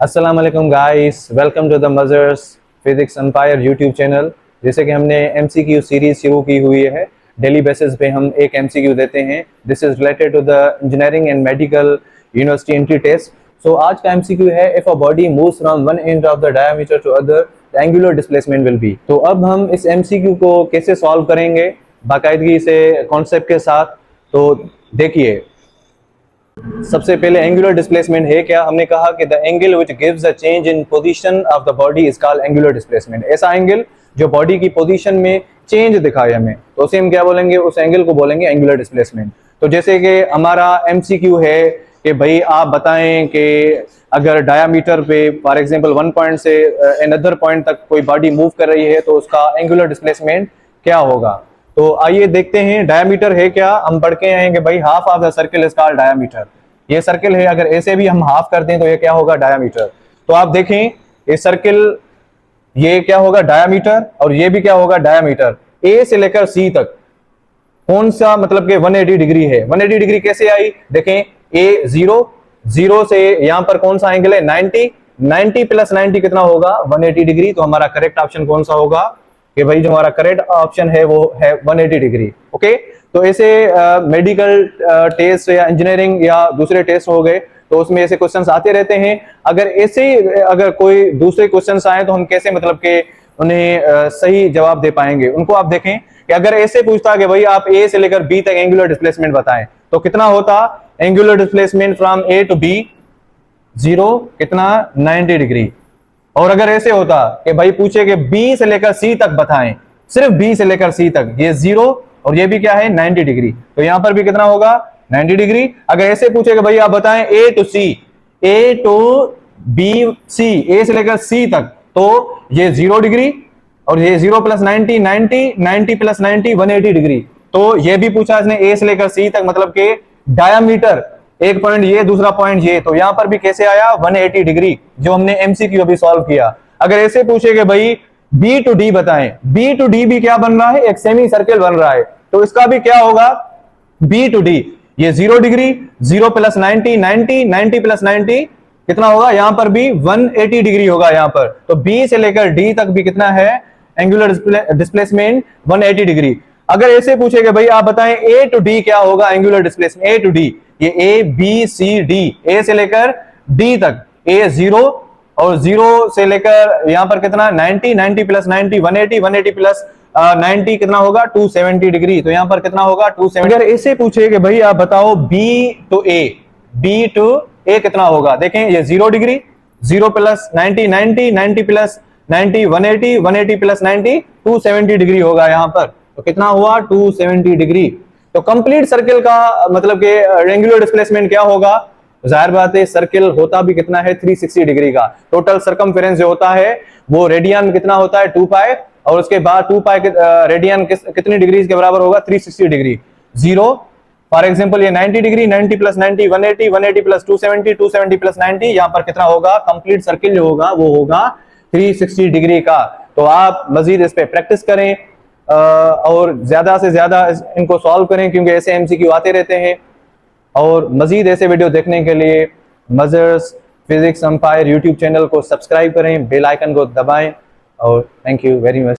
अस्सलाम वालेकुम guys, welcome to the Majors physics empire YouTube channel. जैसे कि हमने एमसीक्यू सीरीज शुरू की हुई है, डेली बेसिस पे हम एक एमसीक्यू देते हैं। This is related to the engineering and medical university entry test. So आज का एमसीक्यू है, if a body moves from one end of the diameter to other, the angular displacement will be. तो अब हम इस MCQ को कैसे solve करेंगे बाकायदगी से कॉन्सेप्ट के साथ। तो देखिए, सबसे पहले एंगुलर डिस्प्लेसमेंट है क्या। हमने कहा कि the angle which gives a change in position of the body is called angular displacement. ऐसा एंगल जो बॉडी की पोजीशन में चेंज दिखाए हमें, तो उसे हम क्या बोलेंगे, उस एंगल को बोलेंगे एंगुलर डिस्प्लेसमेंट। तो जैसे कि हमारा एमसीक्यू है कि भाई आप बताएं कि अगर डायामीटर पे फॉर एग्जांपल 1 पॉइंट से अनदर पॉइंट तक कोई बॉडी मूव कर रही है तो उसका एंगुलर डिस्प्लेसमेंट क्या होगा। तो आइए देखते हैं डायामीटर है क्या। हम पढ़ के आए कि भाई half of the circle is called diameter. ये सर्कल है, अगर ऐसे भी हम हाफ कर दें तो ये क्या होगा, डायामीटर। तो आप देखें ये सर्कल, ये क्या होगा, डायामीटर, और ये भी क्या होगा, डायामीटर। ए से लेकर सी तक कौन सा मतलब कि 180 डिग्री है। 180 डिग्री कैसे आई, देखें ए जीरो से यहां पर कौन सा एंगल है, 90 प्लस 90 कितना होगा, 180 डिग्री। तो हमारा करेक्ट ऑप्शन कौन सा होगा कि भाई जो हमारा करेक्ट ऑप्शन है वो है 180 डिग्री। ओके, तो ऐसे मेडिकल टेस्ट या इंजीनियरिंग या दूसरे टेस्ट हो गए तो उसमें ऐसे क्वेश्चंस आते रहते हैं। अगर ऐसे अगर कोई दूसरे क्वेश्चंस आए तो हम कैसे मतलब कि उन्हें सही जवाब दे पाएंगे। उनको आप देखें कि अगर ऐसे पूछता कि भाई आप ए से लेकर बी तक एंगुलर डिस्प्लेसमेंट बताएं तो कितना होता, angular displacement from A to B zero, कितना, 90 डिग्री। और अगर ऐसे होता कि भाई पूछे कि बी से लेकर सी तक बताएं, सिर्फ बी से लेकर सी तक, ये जीरो और ये भी क्या है, 90 डिग्री। तो यहां पर भी कितना होगा, 90 डिग्री। अगर ऐसे पूछे कि भाई आप बताएं ए टू बी सी, ए से लेकर सी तक, तो ये 0 डिग्री और ये 0 प्लस 90 प्लस 90 180 डिग्री। तो ये भी पूछा इसने ए से लेकर सी तक, मतलब के डायामीटर, एक पॉइंट ये दूसरा पॉइंट ये, तो यहां पर भी कैसे आया, 180 डिग्री, जो हमने एमसीक्यू अभी सॉल्व किया। अगर ऐसे पूछे कि भाई बी टू डी बताएं, बी टू डी भी क्या बन रहा है, एक सेमी सर्कल बन रहा है, तो इसका भी क्या होगा, बी टू डी, ये 0 डिग्री, 0 प्लस 90 प्लस 90 कितना होगा, यहां पर भी 180 डिग्री होगा यहां पर। तो बी से लेकर डी तक भी कितना है, एंगुलर डिस्प्लेसमेंट 180 डिग्री। अगर ऐसे पूछे कि भाई आप बताएं ए टू डी क्या होगा angular displacement, A to D, ये ए बी सी डी, ए से लेकर डी तक, ए 0 और 0 से लेकर यहां पर कितना, 90 प्लस 90 180 प्लस 90 कितना होगा, 270 डिग्री। तो यहां पर कितना होगा, 270। अगर ऐसे पूछे कि भाई आप बताओ बी टू ए कितना होगा, देखें ये 0 degree, 0 plus 90 plus 90 180 plus 90 270 degree होगा यहां पर। तो कितना हुआ, 270 डिग्री। तो कंप्लीट सर्कल का मतलब कि एंगुलर डिस्प्लेसमेंट क्या होगा, जाहिर बात है सर्कल होता भी कितना है, 360 डिग्री का। टोटल सरकमफेरेंस जो होता है वो रेडियन में कितना होता है, 2 पाई, और उसके बाद 2 पाई रेडियन कितनी डिग्री के बराबर होगा, 360 डिग्री। 0 फॉर एग्जांपल ये 90 डिग्री, 90 प्लस 90 180 प्लस 270 प्लस 90, यहां पर कितना होगा, कंप्लीट सर्कल जो होगा वो होगा 360 डिग्री का। तो आप मजीद इस पे प्रैक्टिस करें और ज्यादा से ज्यादा इनको सॉल्व करें, क्योंकि ऐसे एमसीक्यू आते रहते हैं। और मजीद ऐसे वीडियो देखने के लिए मजर्स फिजिक्स एम्पायर यूट्यूब चैनल को सब्सक्राइब करें, बेल आइकन को दबाएं, और थैंक यू वेरी मच।